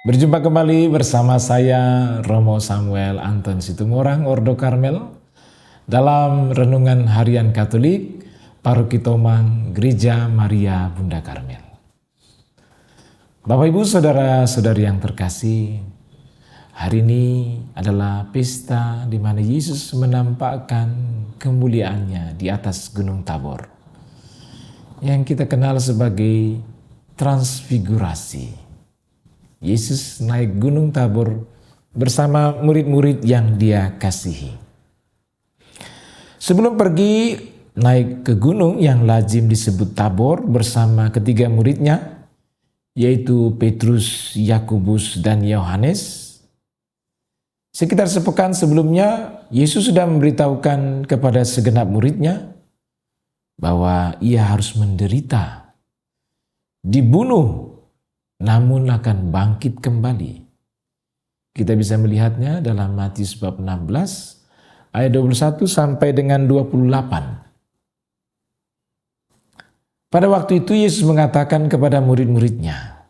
Berjumpa kembali bersama saya Romo Samuel Anton Situmorang, Ordo Karmel, dalam Renungan Harian Katolik Paroki Tomang Gereja Maria Bunda Karmel. Bapak Ibu Saudara-saudari yang terkasih, hari ini adalah pesta di mana Yesus menampakkan kemuliaannya di atas Gunung Tabor, yang kita kenal sebagai transfigurasi. Yesus naik Gunung Tabor bersama murid-murid yang Dia kasihi. Sebelum pergi naik ke gunung yang lazim disebut Tabor bersama ketiga muridnya, yaitu Petrus, Yakobus, dan Yohanes, sekitar sepekan sebelumnya Yesus sudah memberitahukan kepada segenap muridnya bahwa Ia harus menderita, dibunuh, namun akan bangkit kembali. Kita bisa melihatnya dalam Matius bab 16 ayat 21 sampai dengan 28. Pada waktu itu Yesus mengatakan kepada murid-muridnya,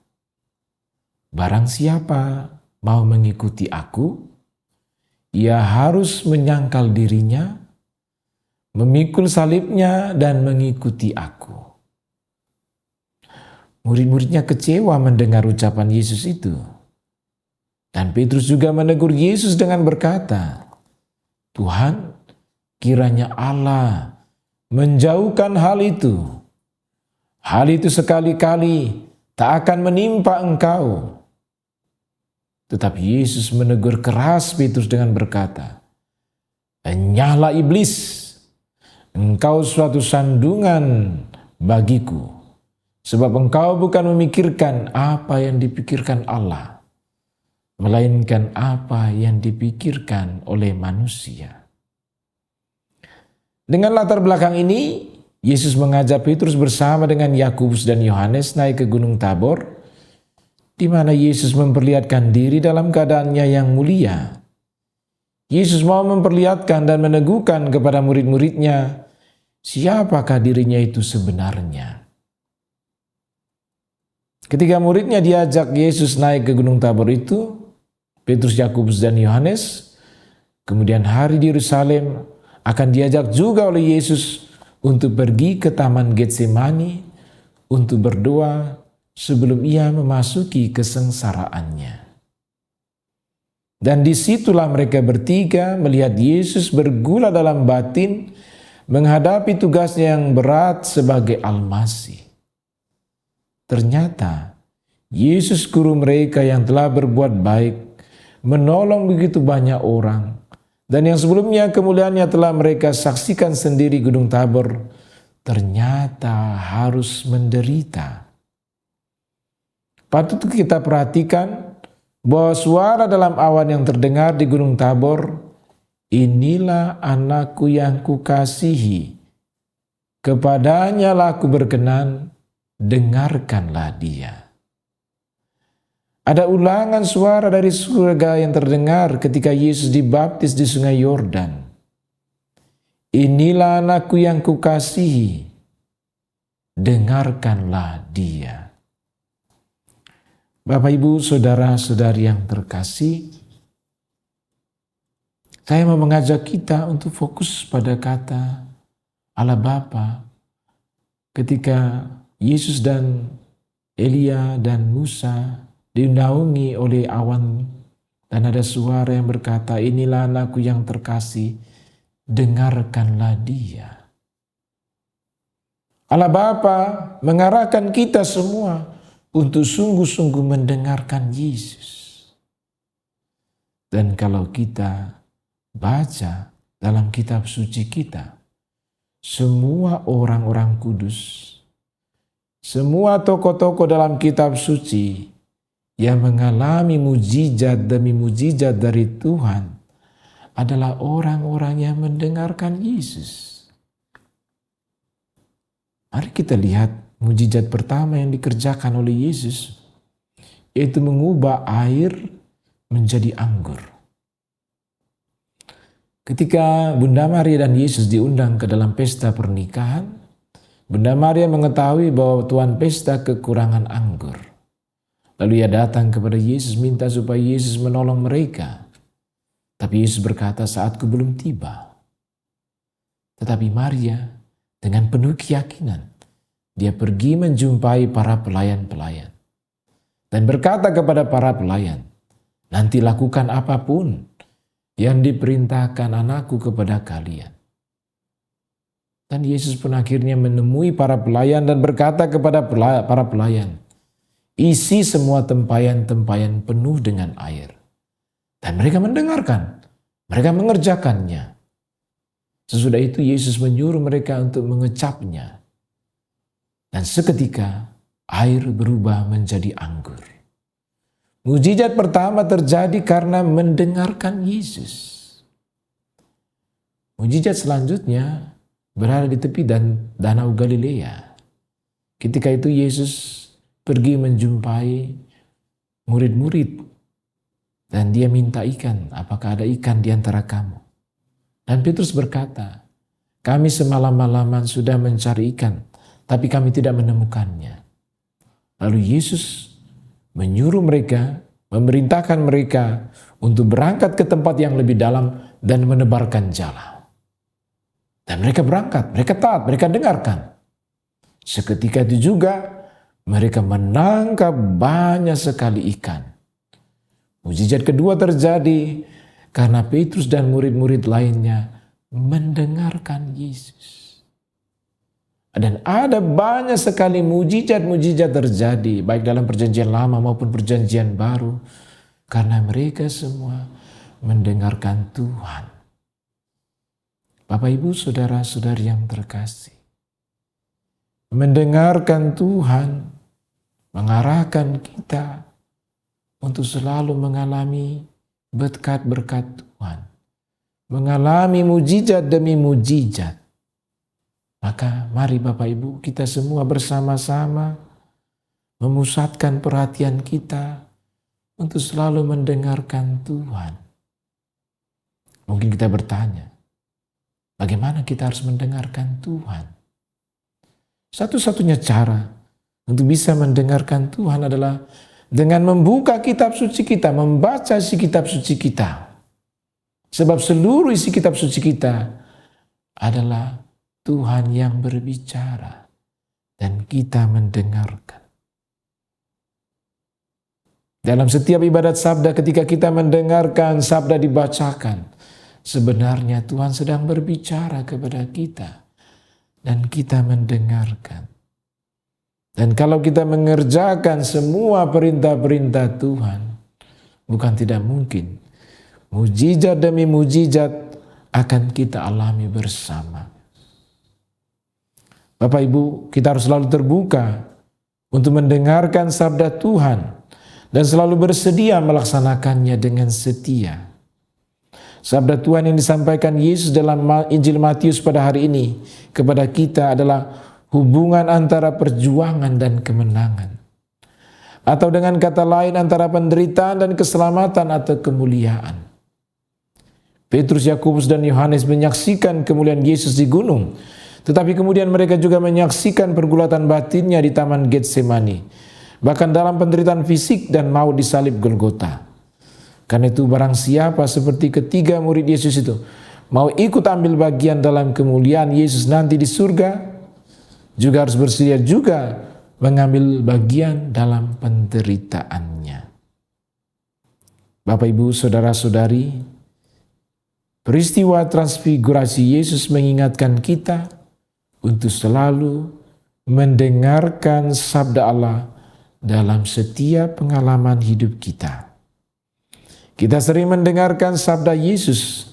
"Barang siapa mau mengikuti aku, ia harus menyangkal dirinya, memikul salibnya dan mengikuti aku." Murid-muridnya kecewa mendengar ucapan Yesus itu. Dan Petrus juga menegur Yesus dengan berkata, "Tuhan, kiranya Allah menjauhkan hal itu. Hal itu sekali-kali tak akan menimpa engkau." Tetapi Yesus menegur keras Petrus dengan berkata, "Enyahlah iblis, engkau suatu sandungan bagiku. Sebab engkau bukan memikirkan apa yang dipikirkan Allah, melainkan apa yang dipikirkan oleh manusia." Dengan latar belakang ini, Yesus mengajak Petrus bersama dengan Yakobus dan Yohanes naik ke Gunung Tabor, di mana Yesus memperlihatkan diri dalam keadaannya yang mulia. Yesus mau memperlihatkan dan meneguhkan kepada murid-muridnya siapakah dirinya itu sebenarnya. Ketika muridnya diajak Yesus naik ke Gunung Tabor itu, Petrus, Yakobus, dan Yohanes, kemudian hari di Yerusalem akan diajak juga oleh Yesus untuk pergi ke Taman Getsemani untuk berdoa sebelum Ia memasuki kesengsaraannya. Dan disitulah mereka bertiga melihat Yesus bergula dalam batin menghadapi tugasnya yang berat sebagai Al-Masih. Ternyata Yesus guru mereka yang telah berbuat baik, menolong begitu banyak orang, dan yang sebelumnya kemuliaannya telah mereka saksikan sendiri Gunung Tabor, ternyata harus menderita. Patut kita perhatikan bahwa suara dalam awan yang terdengar di Gunung Tabor, "Inilah anakku yang kukasihi, kepadanya lah aku berkenan, dengarkanlah dia." Ada ulangan suara dari surga yang terdengar ketika Yesus dibaptis di Sungai Yordan. "Inilah anakku yang kukasihi, dengarkanlah dia." Bapak, Ibu, Saudara-saudari yang terkasih, saya mau mengajak kita untuk fokus pada kata Allah Bapa ketika Yesus dan Elia dan Musa dinaungi oleh awan dan ada suara yang berkata, "Inilah anakku yang terkasih, dengarkanlah dia." Allah Bapa mengarahkan kita semua untuk sungguh-sungguh mendengarkan Yesus. Dan kalau kita baca dalam kitab suci kita, semua orang-orang kudus, semua tokoh-tokoh dalam kitab suci yang mengalami mujizat demi mujizat dari Tuhan adalah orang-orang yang mendengarkan Yesus. Mari kita lihat mujizat pertama yang dikerjakan oleh Yesus, yaitu mengubah air menjadi anggur. Ketika Bunda Maria dan Yesus diundang ke dalam pesta pernikahan, Bunda Maria mengetahui bahwa tuan pesta kekurangan anggur. Lalu ia datang kepada Yesus minta supaya Yesus menolong mereka. Tapi Yesus berkata, saatku belum tiba. Tetapi Maria dengan penuh keyakinan, dia pergi menjumpai para pelayan-pelayan. Dan berkata kepada para pelayan, nanti lakukan apapun yang diperintahkan anakku kepada kalian. Dan Yesus pun akhirnya menemui para pelayan dan berkata kepada para pelayan, isi semua tempayan-tempayan penuh dengan air. Dan mereka mendengarkan, mereka mengerjakannya. Sesudah itu Yesus menyuruh mereka untuk mengecapnya. Dan seketika air berubah menjadi anggur. Mujizat pertama terjadi karena mendengarkan Yesus. Mujizat selanjutnya berada di tepi danau Galilea. Ketika itu Yesus pergi menjumpai murid-murid dan dia minta ikan. Apakah ada ikan di antara kamu? Dan Petrus berkata, kami semalam-malaman sudah mencari ikan, tapi kami tidak menemukannya. Lalu Yesus menyuruh mereka, memerintahkan mereka untuk berangkat ke tempat yang lebih dalam dan menebarkan jala. Dan mereka berangkat, mereka taat, mereka dengarkan. Seketika itu juga mereka menangkap banyak sekali ikan. Mujizat kedua terjadi karena Petrus dan murid-murid lainnya mendengarkan Yesus. Dan ada banyak sekali mujizat-mujizat terjadi, baik dalam perjanjian lama maupun perjanjian baru, karena mereka semua mendengarkan Tuhan. Bapak, Ibu, saudara-saudari yang terkasih, mendengarkan Tuhan mengarahkan kita untuk selalu mengalami berkat-berkat Tuhan, mengalami mujizat demi mujizat. Maka mari Bapak Ibu, kita semua bersama-sama memusatkan perhatian kita untuk selalu mendengarkan Tuhan. Mungkin kita bertanya, bagaimana kita harus mendengarkan Tuhan? Satu-satunya cara untuk bisa mendengarkan Tuhan adalah dengan membuka kitab suci kita, membaca isi kitab suci kita. Sebab seluruh isi kitab suci kita adalah Tuhan yang berbicara dan kita mendengarkan. Dalam setiap ibadat sabda, ketika kita mendengarkan sabda dibacakan, sebenarnya Tuhan sedang berbicara kepada kita dan kita mendengarkan. Dan kalau kita mengerjakan semua perintah-perintah Tuhan, bukan tidak mungkin, mujizat demi mujizat akan kita alami bersama. Bapak Ibu, kita harus selalu terbuka untuk mendengarkan sabda Tuhan dan selalu bersedia melaksanakannya dengan setia. Sabda Tuhan yang disampaikan Yesus dalam Injil Matius pada hari ini kepada kita adalah hubungan antara perjuangan dan kemenangan. Atau dengan kata lain antara penderitaan dan keselamatan atau kemuliaan. Petrus, Yakobus, dan Yohanes menyaksikan kemuliaan Yesus di gunung. Tetapi kemudian mereka juga menyaksikan pergulatan batinnya di Taman Getsemani. Bahkan dalam penderitaan fisik dan maut di salib Golgota. Karena itu barang siapa seperti ketiga murid Yesus itu mau ikut ambil bagian dalam kemuliaan Yesus nanti di surga, juga harus bersedia juga mengambil bagian dalam penderitaannya. Bapak, Ibu, saudara-saudari, peristiwa transfigurasi Yesus mengingatkan kita untuk selalu mendengarkan sabda Allah dalam setiap pengalaman hidup kita. Kita sering mendengarkan sabda Yesus,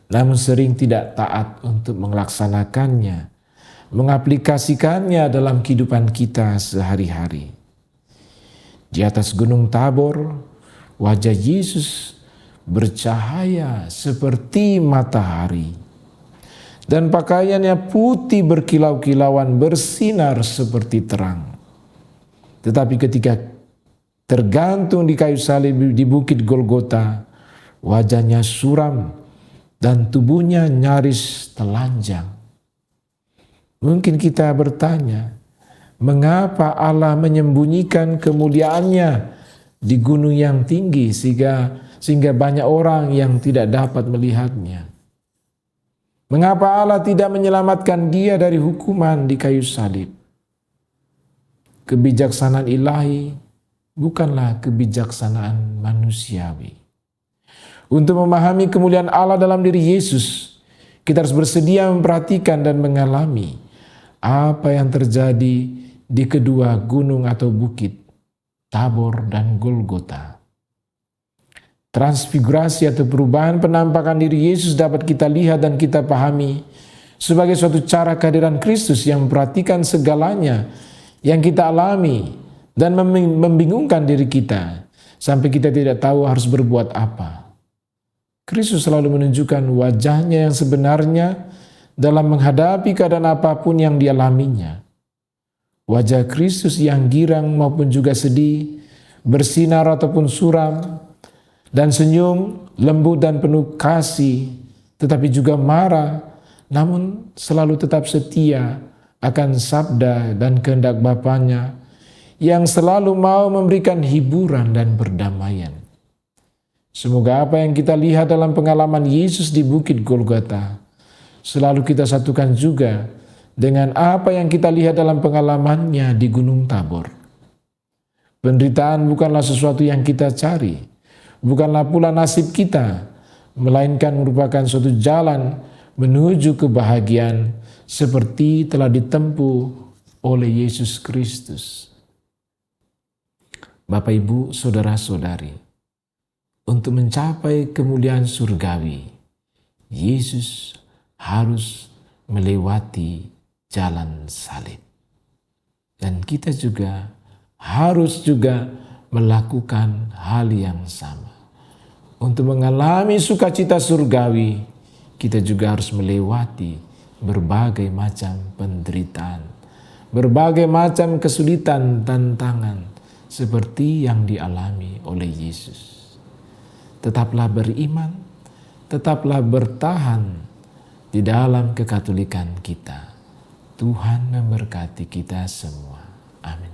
namun sering tidak taat untuk melaksanakannya, mengaplikasikannya dalam kehidupan kita sehari-hari. Di atas Gunung Tabor, wajah Yesus bercahaya seperti matahari, dan pakaiannya putih berkilau-kilauan, bersinar seperti terang. Tetapi ketika tergantung di kayu salib di bukit Golgota, wajahnya suram dan tubuhnya nyaris telanjang. Mungkin kita bertanya, mengapa Allah menyembunyikan kemuliaannya di gunung yang tinggi sehingga banyak orang yang tidak dapat melihatnya. Mengapa Allah tidak menyelamatkan dia dari hukuman di kayu salib? Kebijaksanaan ilahi bukanlah kebijaksanaan manusiawi. Untuk memahami kemuliaan Allah dalam diri Yesus, kita harus bersedia memperhatikan dan mengalami apa yang terjadi di kedua gunung atau bukit, Tabor dan Golgota. Transfigurasi atau perubahan penampakan diri Yesus dapat kita lihat dan kita pahami sebagai suatu cara kehadiran Kristus yang memperhatikan segalanya yang kita alami dan membingungkan diri kita sampai kita tidak tahu harus berbuat apa. Kristus selalu menunjukkan wajahnya yang sebenarnya dalam menghadapi keadaan apapun yang dialaminya. Wajah Kristus yang girang maupun juga sedih, bersinar ataupun suram, dan senyum, lembut dan penuh kasih, tetapi juga marah, namun selalu tetap setia akan sabda dan kehendak Bapanya yang selalu mau memberikan hiburan dan perdamaian. Semoga apa yang kita lihat dalam pengalaman Yesus di Bukit Golgota selalu kita satukan juga dengan apa yang kita lihat dalam pengalamannya di Gunung Tabor. Penderitaan bukanlah sesuatu yang kita cari, bukanlah pula nasib kita, melainkan merupakan suatu jalan menuju kebahagiaan seperti telah ditempuh oleh Yesus Kristus. Bapak, Ibu, saudara-saudari, untuk mencapai kemuliaan surgawi, Yesus harus melewati jalan salib. Dan kita juga harus melakukan hal yang sama. Untuk mengalami sukacita surgawi, kita juga harus melewati berbagai macam penderitaan, berbagai macam kesulitan, tantangan, seperti yang dialami oleh Yesus. Tetaplah beriman, tetaplah bertahan di dalam kekatolikan kita. Tuhan memberkati kita semua. Amin.